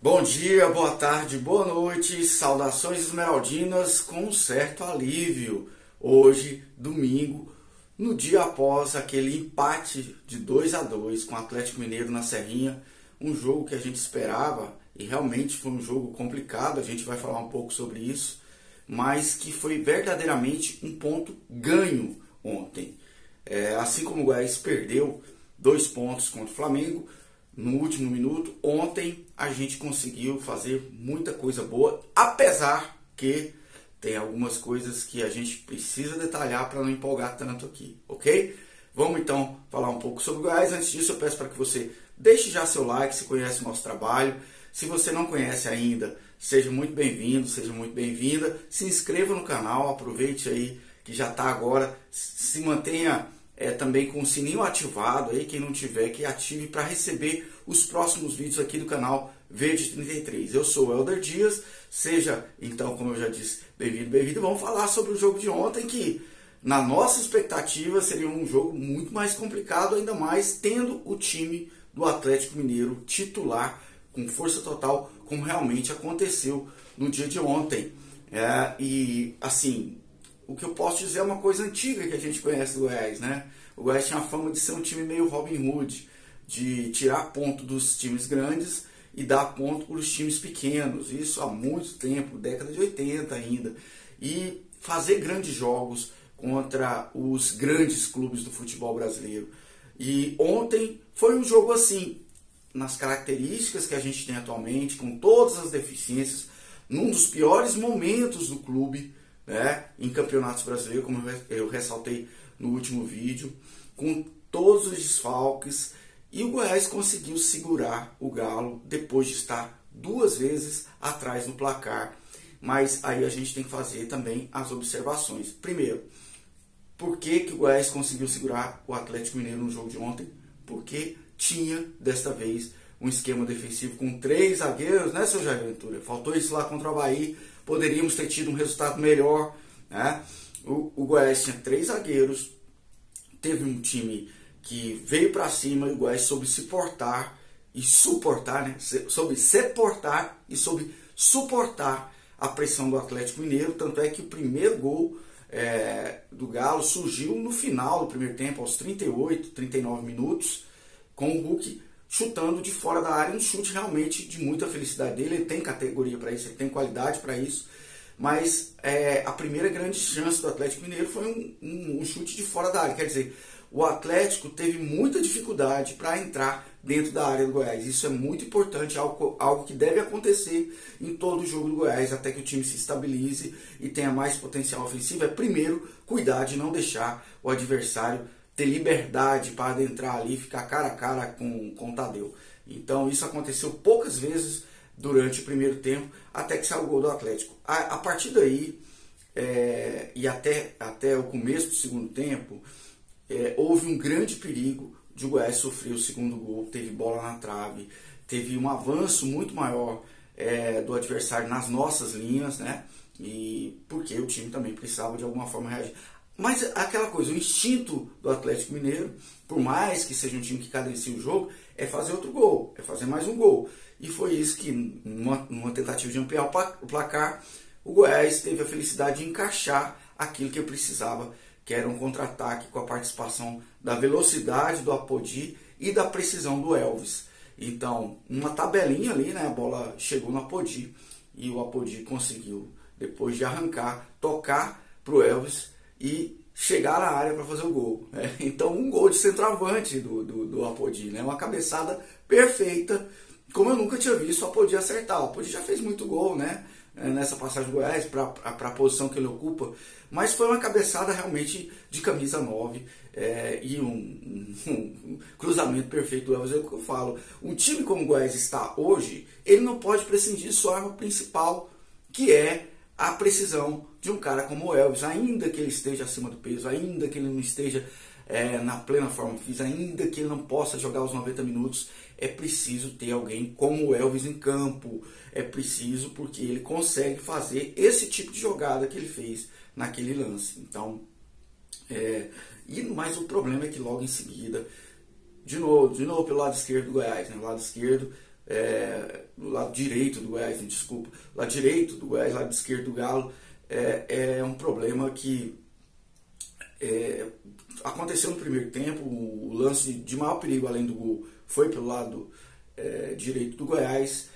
Bom dia, boa tarde, boa noite, saudações esmeraldinas com um certo alívio. Hoje, domingo, no dia após aquele empate de 2-2 com o Atlético Mineiro na Serrinha, um jogo que a gente esperava e realmente foi um jogo complicado, a gente vai falar um pouco sobre isso, mas que foi verdadeiramente um ponto ganho ontem. Assim como o Goiás perdeu 2 pontos contra o Flamengo, no último minuto, ontem a gente conseguiu fazer muita coisa boa, apesar que tem algumas coisas que a gente precisa detalhar para não empolgar tanto aqui, ok? Vamos então falar um pouco sobre o Goiás. Antes disso, eu peço para que você deixe já seu like se conhece o nosso trabalho. Se você não conhece ainda, seja muito bem-vindo, seja muito bem-vinda. Se inscreva no canal, aproveite aí que já está agora, se mantenha também com o sininho ativado aí, quem não tiver que ative para receber os próximos vídeos aqui do canal Verde 33. Eu sou o Helder Dias, seja então, como eu já disse, bem-vindo, bem-vindo. Vamos falar sobre o jogo de ontem, que na nossa expectativa seria um jogo muito mais complicado, ainda mais tendo o time do Atlético Mineiro titular com força total, como realmente aconteceu no dia de ontem. E assim, o que eu posso dizer é uma coisa antiga que a gente conhece do Goiás, né? O Goiás tinha a fama de ser um time meio Robin Hood, de tirar ponto dos times grandes e dar ponto para os times pequenos. Isso há muito tempo, década de 80 ainda. E fazer grandes jogos contra os grandes clubes do futebol brasileiro. E ontem foi um jogo assim, nas características que a gente tem atualmente, com todas as deficiências, num dos piores momentos do clube, né, em campeonatos brasileiros, como eu ressaltei no último vídeo, com todos os desfalques, e o Goiás conseguiu segurar o Galo depois de estar 2 vezes atrás no placar. Mas aí a gente tem que fazer também as observações. Primeiro, por que o Goiás conseguiu segurar o Atlético Mineiro no jogo de ontem? Porque tinha, desta vez, um esquema defensivo com 3 zagueiros, né, seu Jair Ventura? Faltou isso lá contra o Avaí. Poderíamos ter tido um resultado melhor, né? O Goiás tinha 3 zagueiros, teve um time que veio para cima e o Goiás soube se portar e suportar, né? Soube se portar e soube suportar a pressão do Atlético Mineiro. Tanto é que o primeiro gol do Galo surgiu no final do primeiro tempo, aos 38, 39 minutos, com o Hulk chutando de fora da área, um chute realmente de muita felicidade dele. Ele tem categoria para isso, ele tem qualidade para isso, mas a primeira grande chance do Atlético Mineiro foi um chute de fora da área. Quer dizer, o Atlético teve muita dificuldade para entrar dentro da área do Goiás. Isso é muito importante, algo que deve acontecer em todo o jogo do Goiás, até que o time se estabilize e tenha mais potencial ofensivo. Primeiro, cuidar de não deixar o adversário ter liberdade para adentrar ali e ficar cara a cara com o Tadeu. Então isso aconteceu poucas vezes durante o primeiro tempo, até que saiu o gol do Atlético. A partir daí, e até o começo do segundo tempo, houve um grande perigo de o Goiás sofrer o segundo gol. Teve bola na trave, teve um avanço muito maior do adversário nas nossas linhas, né? E porque o time também precisava de alguma forma reagir. Mas aquela coisa, o instinto do Atlético Mineiro, por mais que seja um time que cadencie o jogo, é fazer outro gol, é fazer mais um gol. E foi isso que, numa tentativa de ampliar o placar, o Goiás teve a felicidade de encaixar aquilo que precisava, que era um contra-ataque com a participação da velocidade do Apodi e da precisão do Elvis. Então, uma tabelinha ali, né, a bola chegou no Apodi e o Apodi conseguiu, depois de arrancar, tocar para o Elvis e chegar na área para fazer o gol, né? Então, um gol de centroavante do Apodi, né? Uma cabeçada perfeita, como eu nunca tinha visto o Apodi acertar. O Apodi já fez muito gol, né, nessa passagem do Goiás, para a posição que ele ocupa, mas foi uma cabeçada realmente de camisa 9, e um cruzamento perfeito do Elvis. É o que eu falo. Um time como o Goiás está hoje, ele não pode prescindir de sua arma principal, que é a precisão de um cara como o Elvis, ainda que ele esteja acima do peso, ainda que ele não esteja na plena forma física, ainda que ele não possa jogar os 90 minutos, é preciso ter alguém como o Elvis em campo. É preciso, porque ele consegue fazer esse tipo de jogada que ele fez naquele lance. Então, mas o problema é que logo em seguida, de novo pelo lado esquerdo do Goiás, né? O lado esquerdo do lado direito do Goiás, desculpa, lado direito do Goiás, lado esquerdo do Galo, é um problema que aconteceu no primeiro tempo. O lance de maior perigo além do gol foi pelo lado direito do Goiás,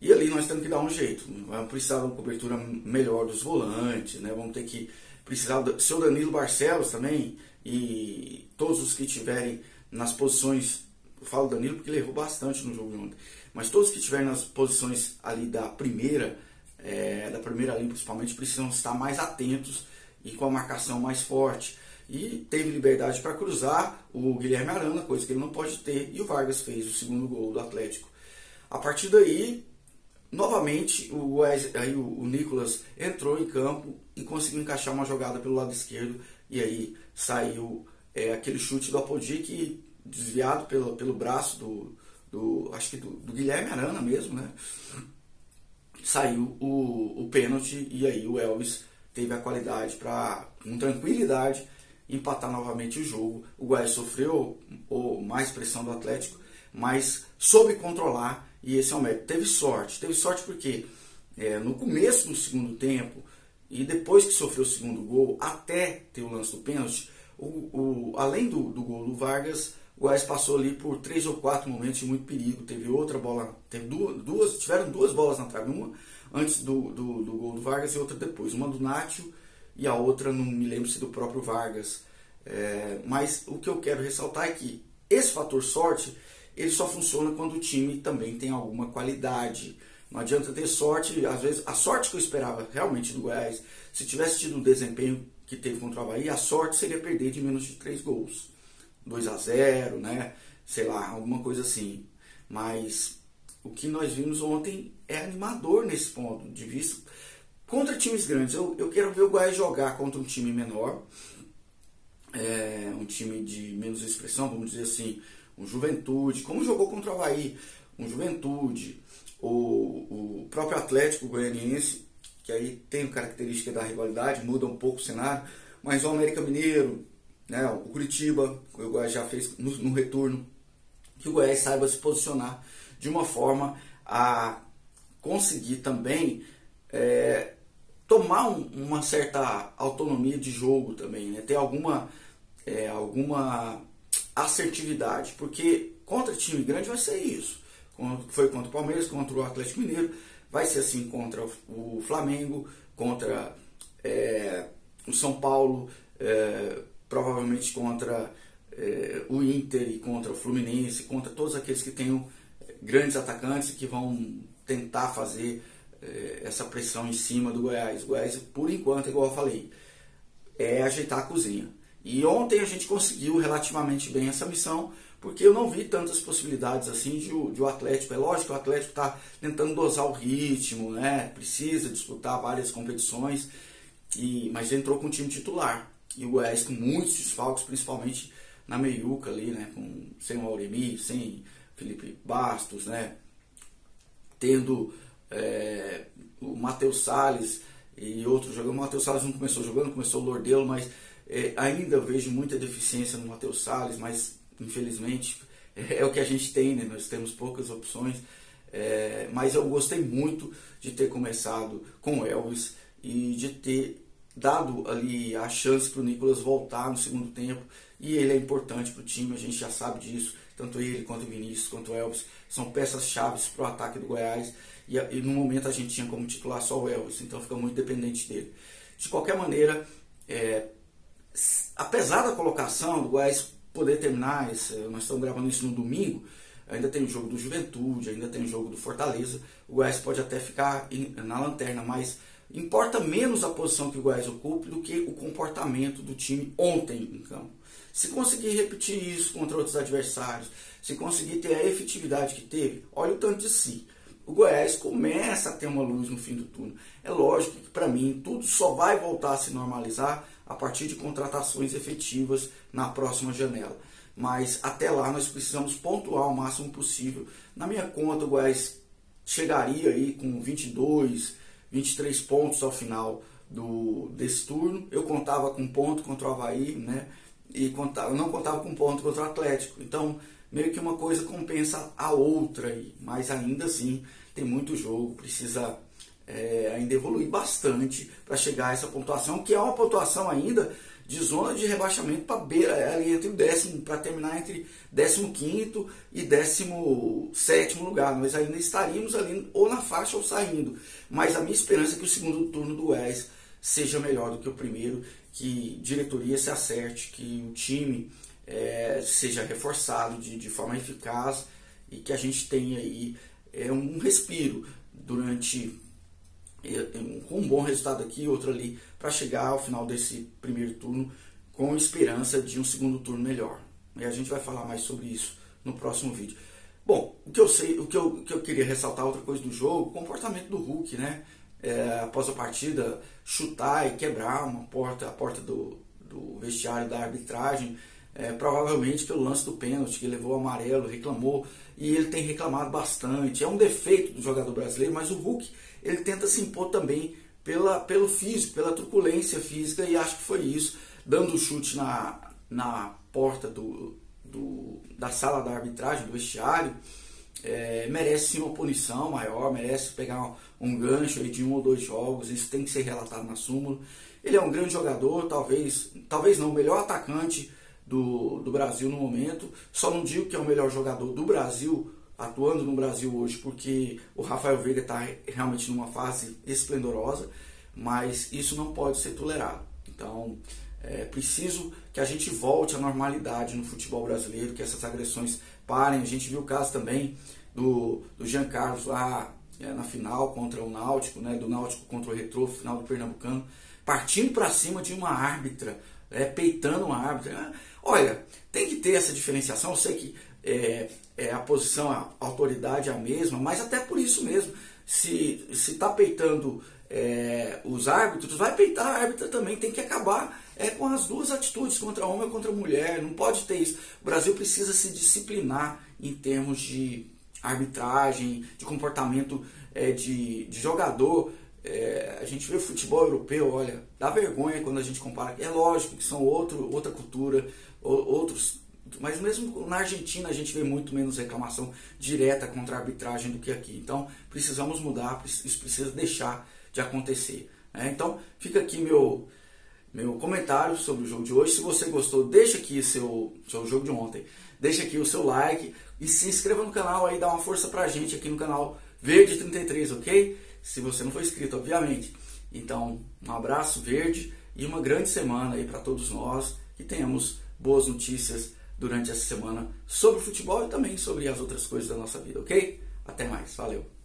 e ali nós temos que dar um jeito. Vamos precisar de uma cobertura melhor dos volantes, né? Vamos ter que precisar do seu Danilo Barcelos também, e todos os que tiverem nas posições, eu falo Danilo porque ele errou bastante no jogo de ontem, mas todos que estiverem nas posições ali da primeira linha principalmente, precisam estar mais atentos e com a marcação mais forte. E teve liberdade para cruzar o Guilherme Arana, coisa que ele não pode ter, e o Vargas fez o segundo gol do Atlético. A partir daí, novamente, o Nicolas entrou em campo e conseguiu encaixar uma jogada pelo lado esquerdo, e aí saiu aquele chute do Apodi, desviado pelo braço acho que do Guilherme Arana mesmo, né? Saiu o pênalti, e aí o Elvis teve a qualidade para, com tranquilidade, empatar novamente o jogo. O Goiás sofreu mais pressão do Atlético, mas soube controlar, e esse é o mérito. Teve sorte porque no começo do segundo tempo, e depois que sofreu o segundo gol, até ter o lance do pênalti, além do gol do Vargas, o Goiás passou ali por 3 ou 4 momentos de muito perigo. Teve outra bola, tiveram duas bolas na trave, uma antes do gol do Vargas e outra depois, uma do Nacho e a outra não me lembro se do próprio Vargas. Mas o que eu quero ressaltar é que esse fator sorte, ele só funciona quando o time também tem alguma qualidade. Não adianta ter sorte. Às vezes a sorte que eu esperava realmente do Goiás, se tivesse tido o desempenho que teve contra o Avaí, a sorte seria perder de menos de 3 gols, 2-0, né? Sei lá, alguma coisa assim. Mas o que nós vimos ontem é animador nesse ponto de vista. Contra times grandes, eu quero ver o Goiás jogar contra um time menor, um time de menos expressão, vamos dizer assim, um Juventude, como jogou contra o Avaí, um Juventude, o próprio Atlético Goianiense, que aí tem característica da rivalidade, muda um pouco o cenário, mas o América Mineiro, né, o Curitiba, que o Goiás já fez no retorno, que o Goiás saiba se posicionar de uma forma a conseguir também tomar uma certa autonomia de jogo também, né? Ter alguma assertividade, porque contra time grande vai ser isso. Foi contra o Palmeiras, contra o Atlético Mineiro, vai ser assim contra o Flamengo, contra o São Paulo, provavelmente contra o Inter e contra o Fluminense, contra todos aqueles que tenham grandes atacantes que vão tentar fazer essa pressão em cima do Goiás. O Goiás, por enquanto, igual eu falei, é ajeitar a cozinha. E ontem a gente conseguiu relativamente bem essa missão, porque eu não vi tantas possibilidades assim de o Atlético. É lógico que o Atlético está tentando dosar o ritmo, né? Precisa disputar várias competições, mas entrou com o time titular. E o Goiás com muitos desfalques, principalmente na meiuca ali, né? Sem o Auremi, sem Felipe Bastos, né? Tendo o Matheus Salles e outros jogando. O Matheus Salles não começou jogando, começou o Lordelo, mas ainda vejo muita deficiência no Matheus Salles, mas infelizmente é o que a gente tem, né? Nós temos poucas opções, mas eu gostei muito de ter começado com o Elvis e de ter dado ali a chance para o Nicolas voltar no segundo tempo, e ele é importante para o time, a gente já sabe disso, tanto ele quanto o Vinícius, quanto o Elvis, são peças-chave para o ataque do Goiás, e no momento a gente tinha como titular só o Elvis, então fica muito dependente dele. De qualquer maneira, apesar da colocação do Goiás poder terminar, nós estamos gravando isso no domingo, ainda tem o jogo do Juventude, ainda tem o jogo do Fortaleza, o Goiás pode até ficar na lanterna, mas importa menos a posição que o Goiás ocupe do que o comportamento do time ontem em campo. Se conseguir repetir isso contra outros adversários, se conseguir ter a efetividade que teve, olha o tanto de si. O Goiás começa a ter uma luz no fim do túnel. É lógico que, para mim, tudo só vai voltar a se normalizar a partir de contratações efetivas na próxima janela. Mas até lá nós precisamos pontuar o máximo possível. Na minha conta, o Goiás chegaria aí com 22, 23 pontos ao final desse turno. Eu contava com ponto contra o Avaí, né? E eu não contava com ponto contra o Atlético. Então, meio que uma coisa compensa a outra, mas ainda assim tem muito jogo, precisa ainda evoluir bastante para chegar a essa pontuação, que é uma pontuação ainda de zona de rebaixamento para beira, ali entre o décimo, para terminar entre 15º e 17º lugar. Nós ainda estaríamos ali ou na faixa ou saindo, mas a minha esperança é que o segundo turno do Goiás seja melhor do que o primeiro, que diretoria se acerte, que o time seja reforçado de forma eficaz e que a gente tenha aí um respiro durante com um bom resultado aqui, outro ali, para chegar ao final desse primeiro turno com esperança de um segundo turno melhor. E a gente vai falar mais sobre isso no próximo vídeo. Bom, o que eu queria ressaltar, outra coisa do jogo, o comportamento do Hulk, né? Após a partida, chutar e quebrar a porta do vestiário da arbitragem, provavelmente pelo lance do pênalti, que levou o amarelo, reclamou, e ele tem reclamado bastante. É um defeito do jogador brasileiro, mas o Hulk ele tenta se impor também pelo físico, pela truculência física, e acho que foi isso, dando o chute na porta da sala da arbitragem, do vestiário. Merece sim uma punição maior, merece pegar um gancho aí de 1 ou 2 jogos, isso tem que ser relatado na súmula. Ele é um grande jogador, talvez não, o melhor atacante do Brasil no momento. Só não digo que é o melhor jogador do Brasil, atuando no Brasil hoje, porque o Rafael Veiga está realmente numa fase esplendorosa, mas isso não pode ser tolerado. Então, é preciso que a gente volte à normalidade no futebol brasileiro, que essas agressões parem. A gente viu o caso também do Jean Carlos lá na final contra o Náutico, né, do Náutico contra o Retrô, final do Pernambucano, partindo para cima de uma árbitra, peitando uma árbitra. Olha, tem que ter essa diferenciação. Eu sei que a posição, a autoridade é a mesma, mas até por isso mesmo, se está peitando os árbitros, vai peitar a árbitra também. Tem que acabar com as duas atitudes, contra homem ou contra mulher. Não pode ter isso. O Brasil precisa se disciplinar em termos de arbitragem, de comportamento de jogador. A gente vê o futebol europeu, olha, dá vergonha quando a gente compara. É lógico que são outra cultura, outros, mas mesmo na Argentina a gente vê muito menos reclamação direta contra a arbitragem do que aqui. Então precisamos mudar, isso precisa deixar de acontecer. Então fica aqui meu comentário sobre o jogo de hoje. Se você gostou, deixa aqui seu jogo de ontem, deixa aqui o seu like e se inscreva no canal aí, dá uma força pra gente aqui no canal Verde 33, ok? Se você não for inscrito, obviamente. Então, um abraço verde e uma grande semana aí para todos nós, que tenhamos boas notícias durante essa semana sobre o futebol e também sobre as outras coisas da nossa vida, ok? Até mais, valeu!